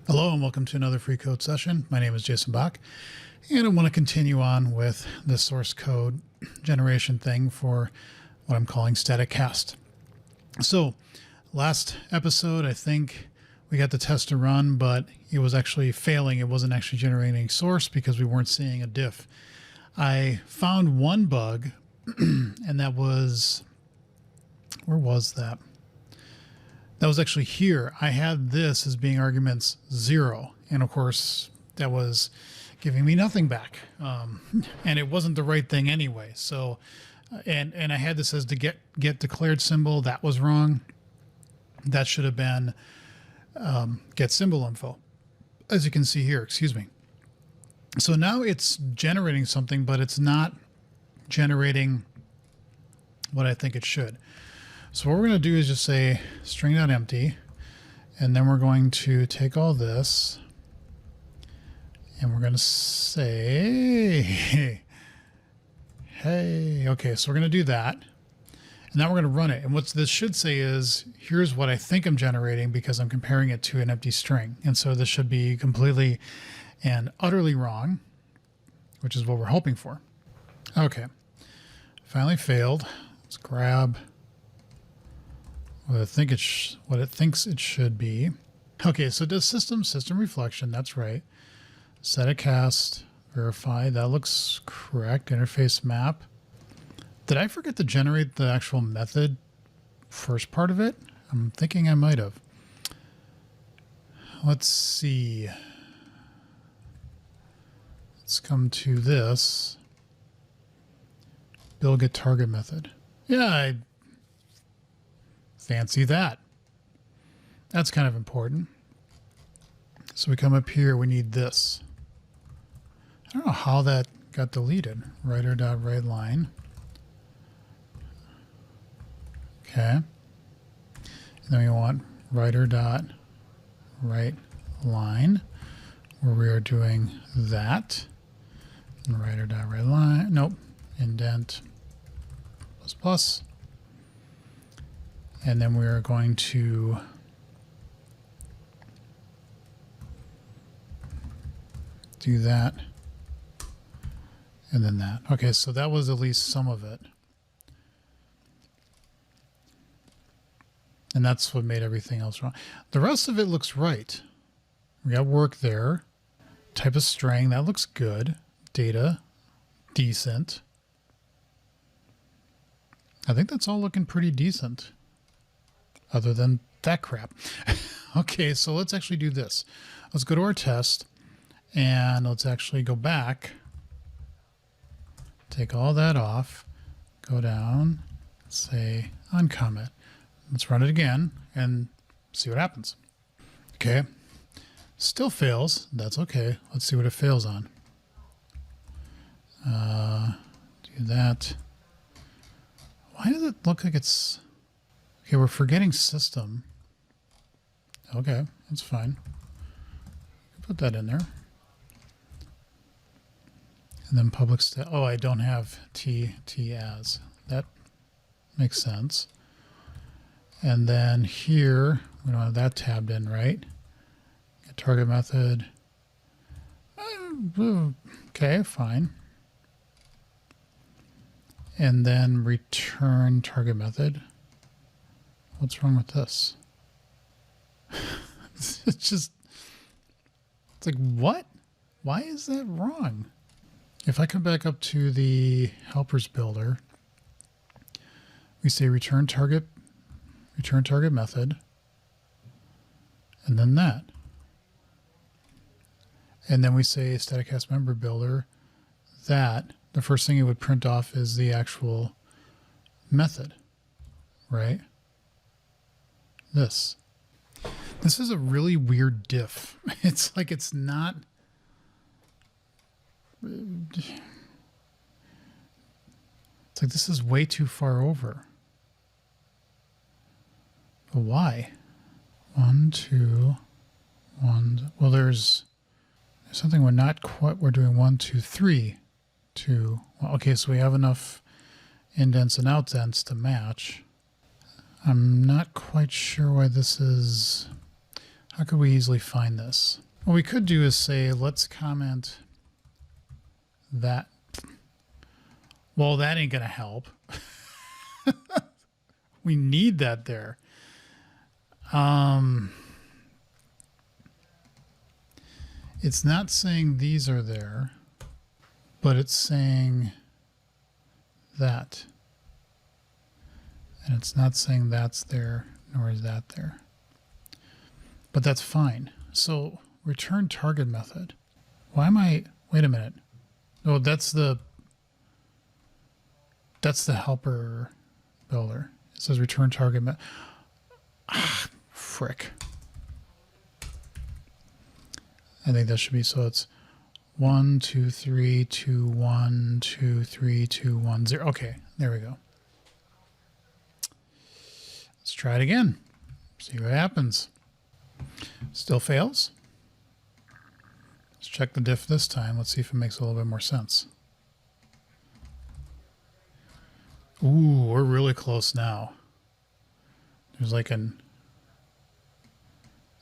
Hello and welcome to another free code session. My name is Jason Bach, and I want to continue on with the source code generation thing for what I'm calling StaticCast. So last episode, I think we got the test to run, but it was actually failing. It wasn't actually generating source because we weren't seeing a diff. I found one bug, and that was, where was that? That was actually here. I had this as being arguments 0. And of course, that was giving me nothing back. And it wasn't the right thing anyway. So, and I had this as the get declared symbol. That was wrong. That should have been get symbol info, as you can see here, excuse me. So now it's generating something, but it's not generating what I think it should. So what we're going to do is just say string.empty, and then we're going to take all this and we're going to say, hey, okay, so we're going to do that. And now we're going to run it. And what this should say is, here's what I think I'm generating because I'm comparing it to an empty string. And so this should be completely and utterly wrong, which is what we're hoping for. Okay, finally failed. Let's grab what it thinks it should be. Okay, so it does system reflection. That's right. StaticCast, verify. That looks correct. Interface map. Did I forget to generate the actual method first part of it? I'm thinking I might have. Let's see. Let's come to this. Build get target method. Yeah, I fancy that. That's kind of important. So we come up here, we need this. I don't know how that got deleted. Writer.writeLine. Okay. And then we want writer.writeLine, where we are doing that. And writer.writeLine, nope, indent plus plus. And then we are going to do that and then that. Okay, so that was at least some of it. And that's what made everything else wrong. The rest of it looks right. We got work there. Type of string, that looks good. Data, decent. I think that's all looking pretty decent, other than that crap. Okay, so let's actually do this. Let's go to our test, and let's actually go back. Take all that off. Go down. Say uncomment. Let's run it again and see what happens. Okay. Still fails. That's okay. Let's see what it fails on. Do that. Why does it look like it's... Okay, we're forgetting system. Okay, that's fine. Put that in there. And then public stat. Oh, I don't have t as. That makes sense. And then here, we don't have that tabbed in, right? Get target method. Okay, fine. And then return target method. What's wrong with this? It's like, what? Why is that wrong? If I come back up to the helpers builder, we say return target method, and then that. And then we say StaticCast member builder, that the first thing it would print off is the actual method, right? This is a really weird diff. It's like, it's not, it's like, this is way too far over. But why? 1, 2, 1. Well, there's something we're not quite, we're doing 1, 2, 3, 2. Well, okay, so we have enough indents and outdents to match. I'm not quite sure why this is. How could we easily find this? What we could do is say, let's comment that. Well, that ain't going to help. We need that there. It's not saying these are there, but it's saying that. And it's not saying that's there, nor is that there. But that's fine. So return target method. Why am I, wait a minute. Oh, that's the helper builder. It says return target method. Ah, frick. I think that should be, so it's 1, 2, 3, 2, 1, 2, 3, 2, 1, 0. Okay, there we go. Let's try it again. See what happens. Still fails. Let's check the diff this time. Let's see if it makes a little bit more sense. Ooh, we're really close now. There's like an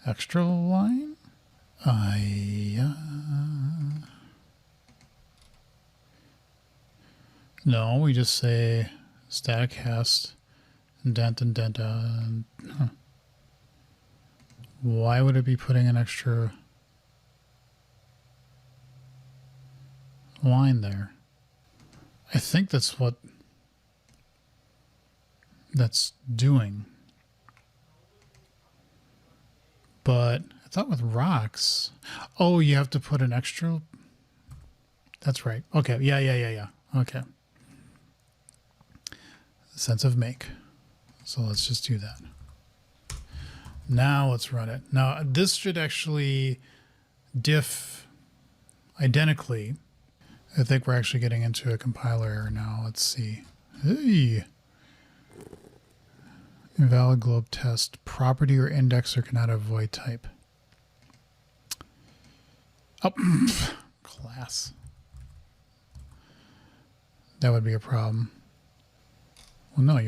extra line. No, we just say StaticCast indent and dent. Why would it be putting an extra line there? I think that's what that's doing. But I thought with rocks, oh, you have to put an extra. That's right. Okay. Yeah. Okay. Sense of make. So let's just do that. Now let's run it. Now this should actually diff identically. I think we're actually getting into a compiler error now. Let's see. Hey. Invalid globe test. Property or indexer cannot avoid type. Oh, class. That would be a problem. Well, no,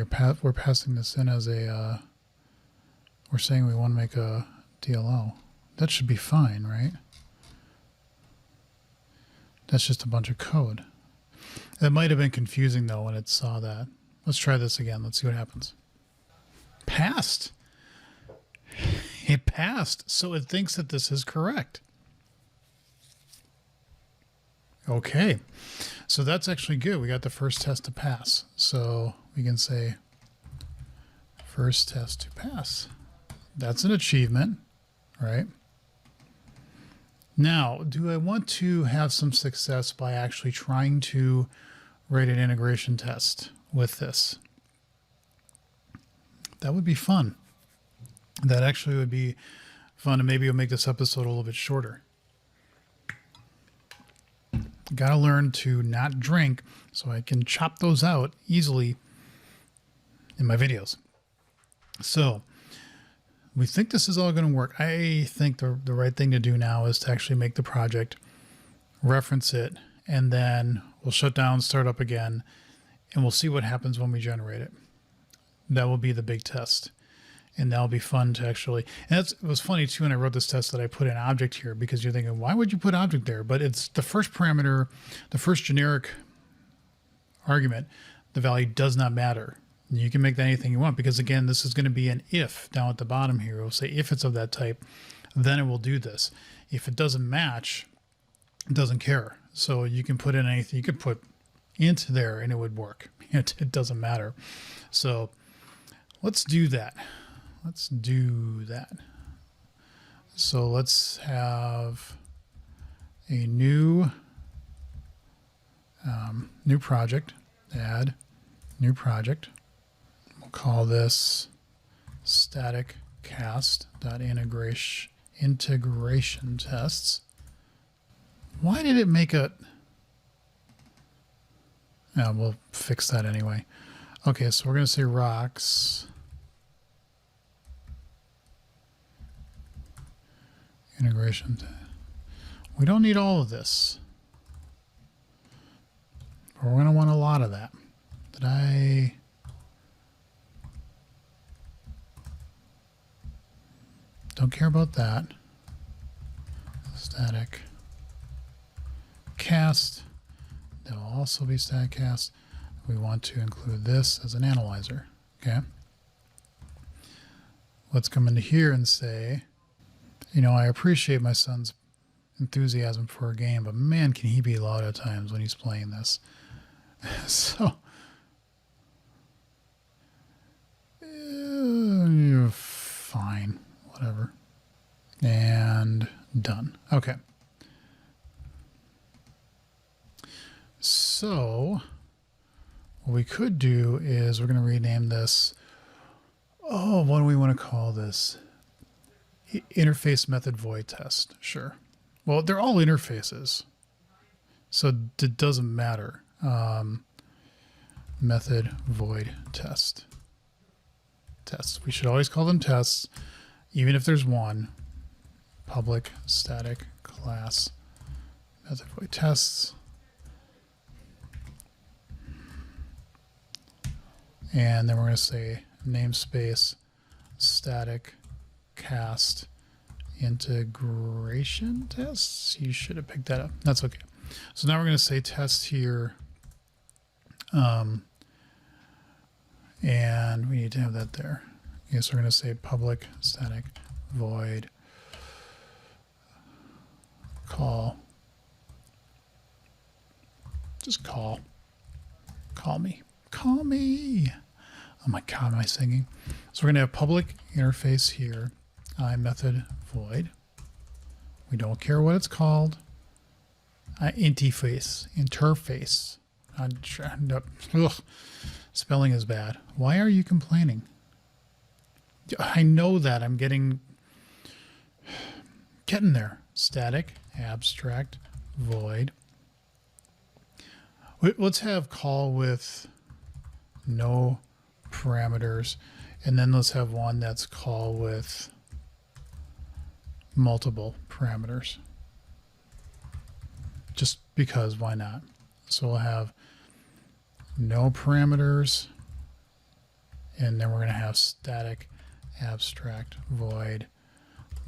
we're passing this in as a, we're saying we want to make a DLL. That should be fine, right? That's just a bunch of code. It might have been confusing, though, when it saw that. Let's try this again. Let's see what happens. Passed. It passed, so it thinks that this is correct. Okay, so that's actually good. We got the first test to pass. So we can say first test to pass. That's an achievement, right? Now, do I want to have some success by actually trying to write an integration test with this? That would be fun. That actually would be fun, and maybe it'll make this episode a little bit shorter. Got to learn to not drink so I can chop those out easily in my videos. So we think this is all going to work. I think the right thing to do now is to actually make the project, reference it, and then we'll shut down, start up again, and we'll see what happens when we generate it. That will be the big test. And that'll be fun to actually, and it was funny too when I wrote this test that I put an object here, because you're thinking, why would you put object there? But it's the first parameter, the first generic argument, the value does not matter. You can make that anything you want, because again, this is going to be an if down at the bottom here. It'll say if it's of that type, then it will do this. If it doesn't match, it doesn't care. So you can put in anything, you could put int there and it would work. It doesn't matter. So let's do that. Let's do that. So let's have a new project, add new project. We'll call this StaticCast.integration tests. Why did it make a... Yeah, we'll fix that anyway. Okay, so we're going to say rocks. Integration. We don't need all of this. But we're going to want a lot of that. Did I? Don't care about that. Static cast. That will also be StaticCast. We want to include this as an analyzer. Okay. Let's come into here and say, you know, I appreciate my son's enthusiasm for a game, but man, can he be loud at times when he's playing this. So, fine, whatever. And done. Okay. So, what we could do is we're going to rename this. Oh, what do we want to call this? Interface method void test. Sure. Well, they're all interfaces, so it doesn't matter. Method void test. Tests. We should always call them tests, even if there's one. Public static class method void tests. And then we're going to say namespace static cast integration tests. You should have picked that up. That's okay. So now we're going to say test here. And we need to have that there. Okay, so we're going to say public static void call. Just call. Call me. Call me. Oh my God, am I singing? So we're going to have public interface here. Method void. We don't care what it's called. Interface. Ugh. Spelling is bad. Why are you complaining? I know that. I'm getting there. Static, abstract, void. Let's have call with no parameters. And then let's have one that's call with multiple parameters. Just because, why not? So we'll have no parameters, and then we're going to have static, abstract, void,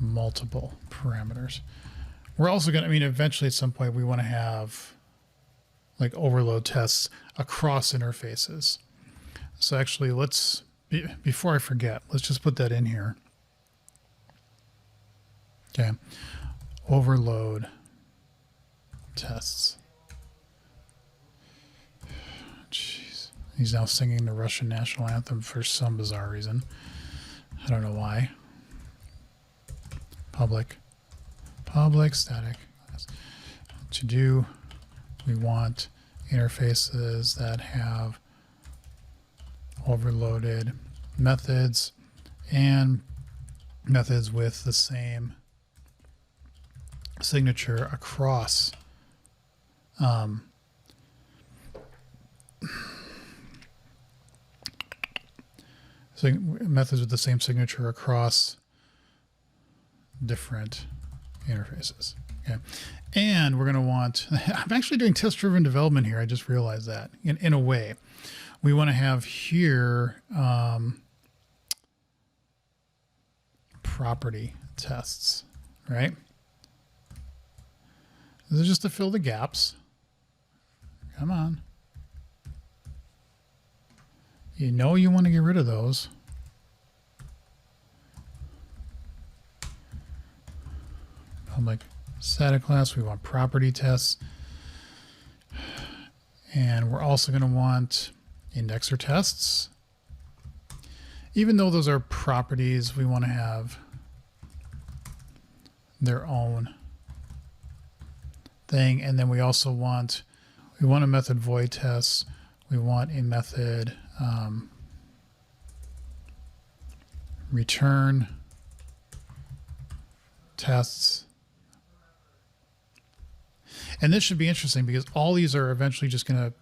multiple parameters. We're also going to, I mean, eventually at some point we want to have like overload tests across interfaces. So actually let's, before I forget, let's just put that in here. Okay. Overload tests. Jeez. He's now singing the Russian national anthem for some bizarre reason. I don't know why. Public static. To do, we want interfaces that have overloaded methods and methods with the same signature across so methods with the same signature across different interfaces. Okay. And we're going to want, I'm actually doing test-driven development here. I just realized that in a way. We want to have here property tests, right? This is just to fill the gaps. Come on. You know you want to get rid of those. Public static class, we want property tests. And we're also going to want indexer tests. Even though those are properties, we want to have their own thing. And then we also want, we want a method void test. We want a method return tests. And this should be interesting because all these are eventually just going to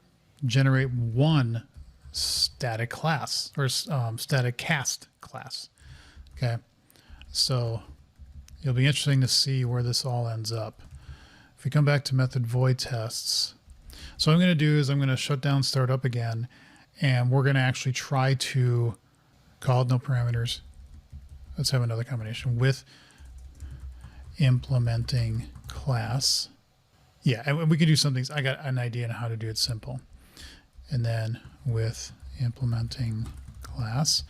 generate one static class or StaticCast class. Okay. So it'll be interesting to see where this all ends up. If we come back to method void tests, so what I'm going to do is I'm going to shut down startup again, And we're going to actually try to call it no parameters. Let's have another combination with implementing class. Yeah, and we can do something. I got an idea on how to do it simple. And then with implementing class.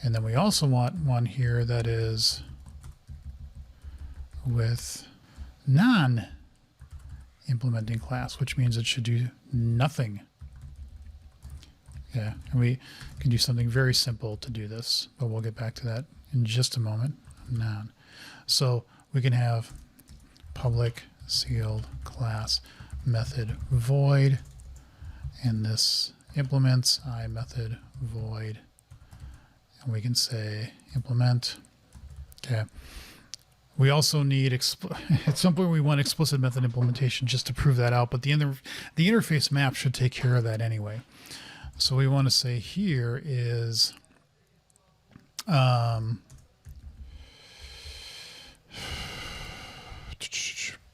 And then we also want one here that is with non-implementing class, which means it should do nothing. Yeah, and we can do something very simple to do this, but we'll get back to that in just a moment. Non. So we can have public sealed class method void, and this implements I method void, and we can say implement. Okay. We also need at some point we want explicit method implementation just to prove that out, but the interface map should take care of that anyway. So we want to say here is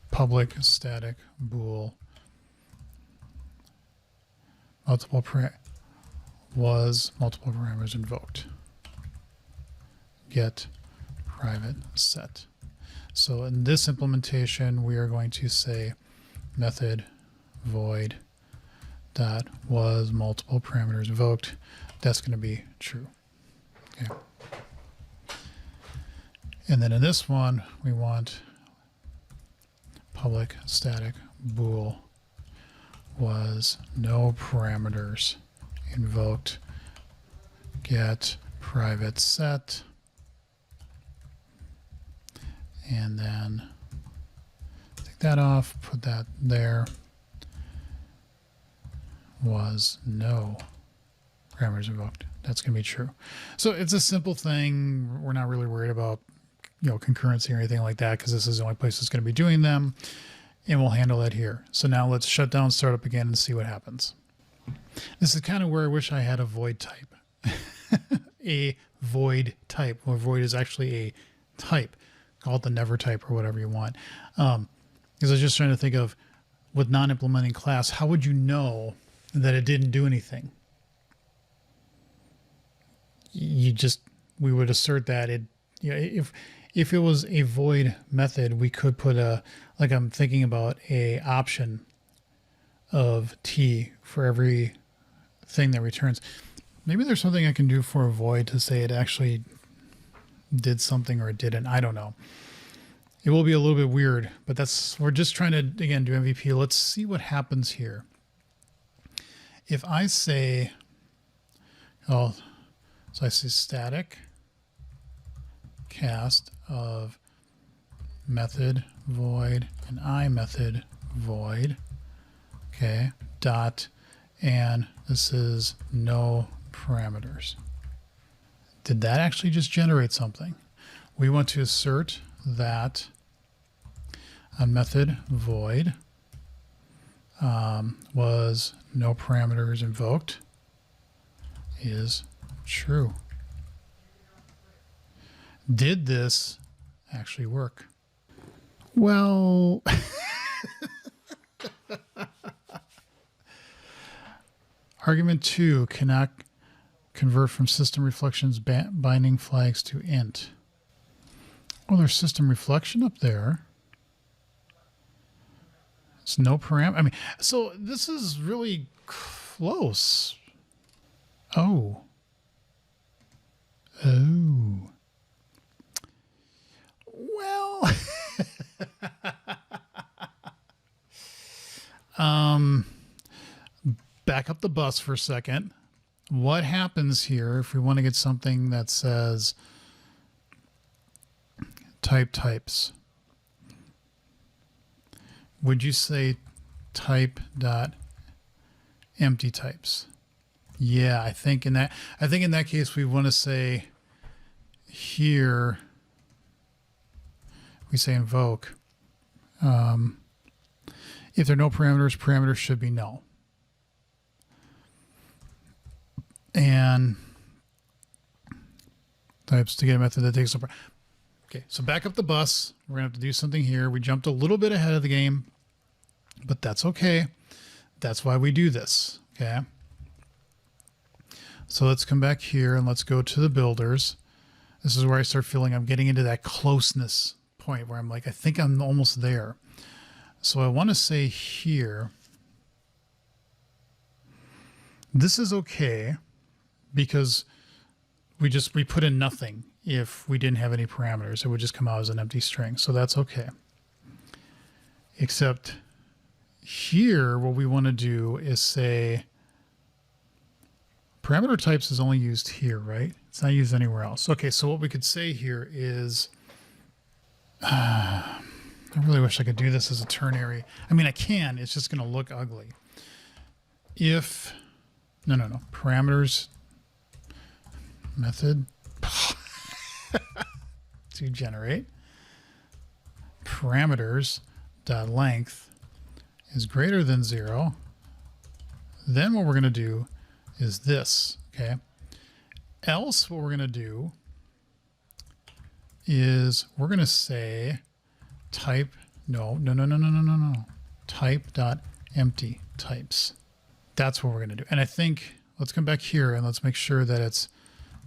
public static bool multiple parameters invoked, get private set. So in this implementation, we are going to say method void dot was multiple parameters invoked. That's going to be true. Okay. And then in this one, we want public static bool was no parameters invoked, get private set, and then take that off, put that there, was no parameters invoked. That's going to be true. So it's a simple thing. We're not really worried about, concurrency or anything like that, because this is the only place that's going to be doing them, and we'll handle that here. So now let's shut down, start up again, and see what happens. This is kind of where I wish I had a void type. A void type, where void is actually a type. Call it the never type or whatever you want. Because I was just trying to think of, with non-implementing class, how would you know that it didn't do anything? We would assert that if it was a void method, we could put like I'm thinking about a option of T for every thing that returns. Maybe there's something I can do for a void to say it actually did something or it didn't. I don't know. It will be a little bit weird, but we're just trying to, again, do MVP. Let's see what happens here. If I say, so I say static cast of method void and I method void, okay, dot, and this is no parameters. Did that actually just generate something? We want to assert that a method void was no parameters invoked is true. Did this actually work? Well, argument 2 cannot convert from system reflections binding flags to int. Well, there's system reflection up there. It's no param. I mean, so this is really close. Oh. Well. Back up the bus for a second. What happens here if we want to get something that says types? Would you say type dot empty types? Yeah, I think in that case we want to say here we say invoke. If there are no parameters should be null. And types to get a method that takes over. Okay, so back up the bus. We're gonna have to do something here. We jumped a little bit ahead of the game, but that's okay. That's why we do this. Okay. So let's come back here and let's go to the builders. This is where I start feeling I'm getting into that closeness point where I'm like, I think I'm almost there. So I want to say here, this is okay because we put in nothing. If we didn't have any parameters, it would just come out as an empty string. So that's okay. Except here, what we want to do is say parameter types is only used here, right? It's not used anywhere else. Okay, so what we could say here is, I really wish I could do this as a ternary. I mean, I can, it's just going to look ugly. If, no, parameters method to generate parameters dot length is greater than 0. Then what we're going to do is this, okay? Else what we're going to do is we're going to say type, no, type dot empty types. That's what we're going to do. And I think, let's come back here and let's make sure that it's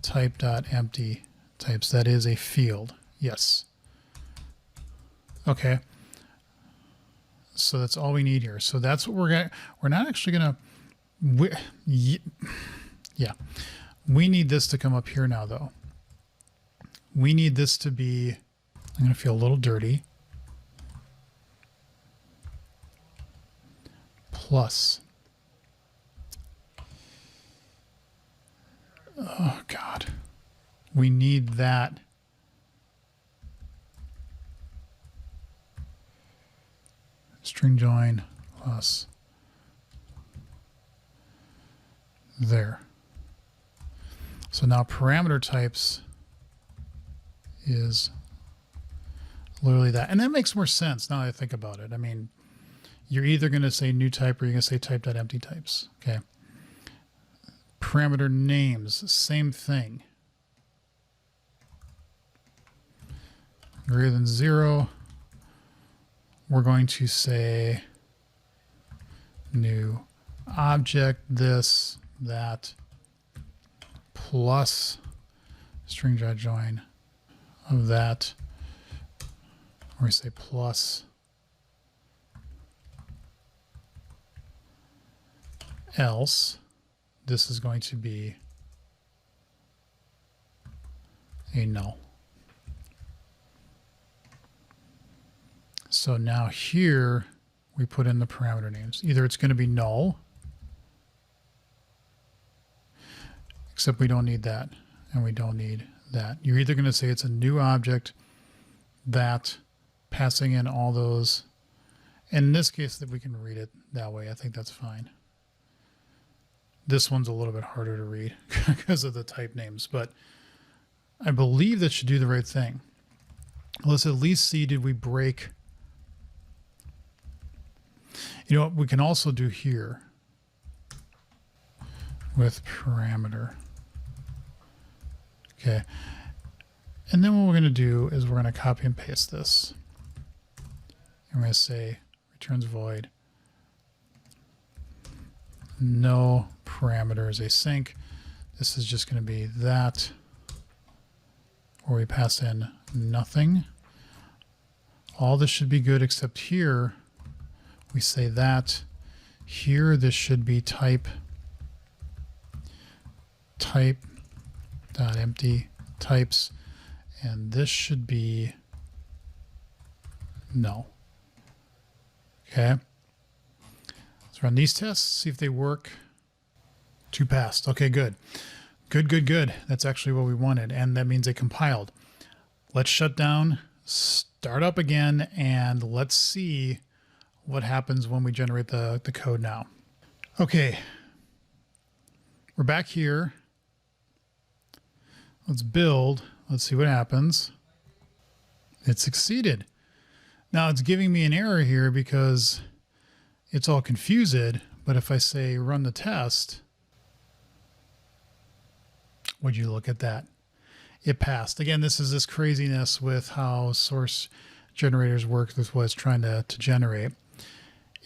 type dot empty types. That is a field. Yes. Okay. So that's all we need here. So that's what we're not actually going to, yeah. We need this to come up here now though. We need this to be, I'm going to feel a little dirty. Plus. Oh God. We need that. String join plus there. So now parameter types is literally that. And that makes more sense now that I think about it. I mean, you're either going to say new type or you're going to say type.empty types. Okay. Parameter names, same thing. Greater than 0. We're going to say new object, this, that, plus string join of that. Or we say plus else. This is going to be a null. So now here we put in the parameter names. Either it's going to be null, except we don't need that, and we don't need that. You're either going to say it's a new object, that, passing in all those. In this case, that we can read it that way. I think that's fine. This one's a little bit harder to read because of the type names, but I believe that should do the right thing. Let's at least see, did we break? You know what we can also do here with parameter. Okay. And then what we're going to do is we're going to copy and paste this. And we're going to say returns void. No parameters async. This is just going to be that, or we pass in nothing. All this should be good except here we say that. Here this should be type dot empty types, and this should be null. Okay. Let's run these tests, see if they work. 2 passed. Okay, good. Good. That's actually what we wanted, and that means they compiled. Let's shut down, start up again, and let's see what happens when we generate the code now. Okay. We're back here. Let's build. Let's see what happens. It succeeded. Now it's giving me an error here because it's all confused, but if I say run the test, would you look at that? It passed. Again, this is this craziness with how source generators work with what it's trying to generate.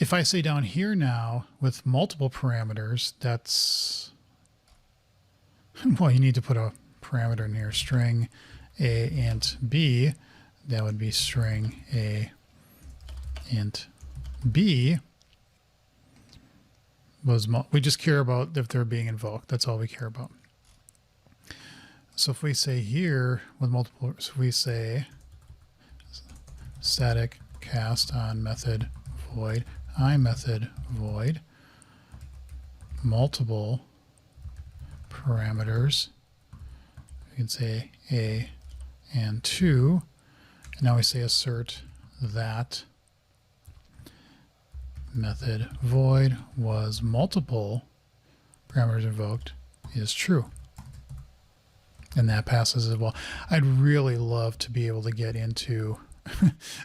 If I say down here now with multiple parameters, that's well, you need to put a parameter in here, string a int b. That would be string a int b was, we just care about if they're being invoked. That's all we care about. So if we say here with multiple, so we say static cast on method void, I method void, multiple parameters, we can say a and 2, and now we say assert that method void was multiple parameters invoked is true. And that passes as well. I'd really love to be able to get into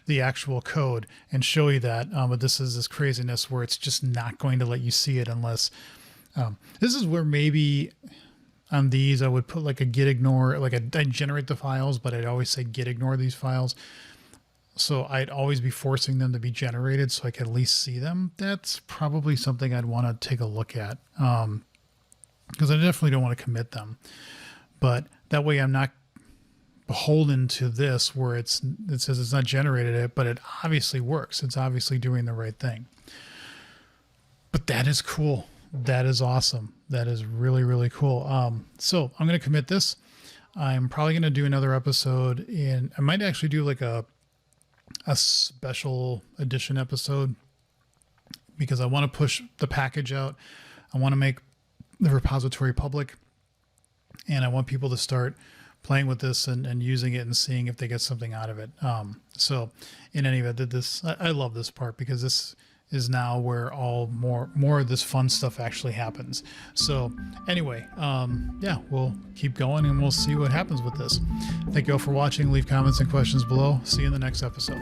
the actual code and show you that, but this is this craziness where it's just not going to let you see it unless this is where maybe on these I would put like a git ignore, like I generate the files, but I'd always say git ignore these files. So I'd always be forcing them to be generated so I could at least see them. That's probably something I'd want to take a look at, because I definitely don't want to commit them. But that way I'm not beholden to this where it says it's not generated it, but it obviously works. It's obviously doing the right thing. But that is cool. That is awesome. That is really, really cool. So I'm going to commit this. I'm probably going to do another episode I might actually do like a special edition episode because I want to push the package out. I want to make the repository public, and I want people to start playing with this and using it and seeing if they get something out of it. So in any event, I love this part because this is now where all more of this fun stuff actually happens. So anyway, yeah, we'll keep going and we'll see what happens with this. Thank you all for watching. Leave comments and questions below. See you in the next episode.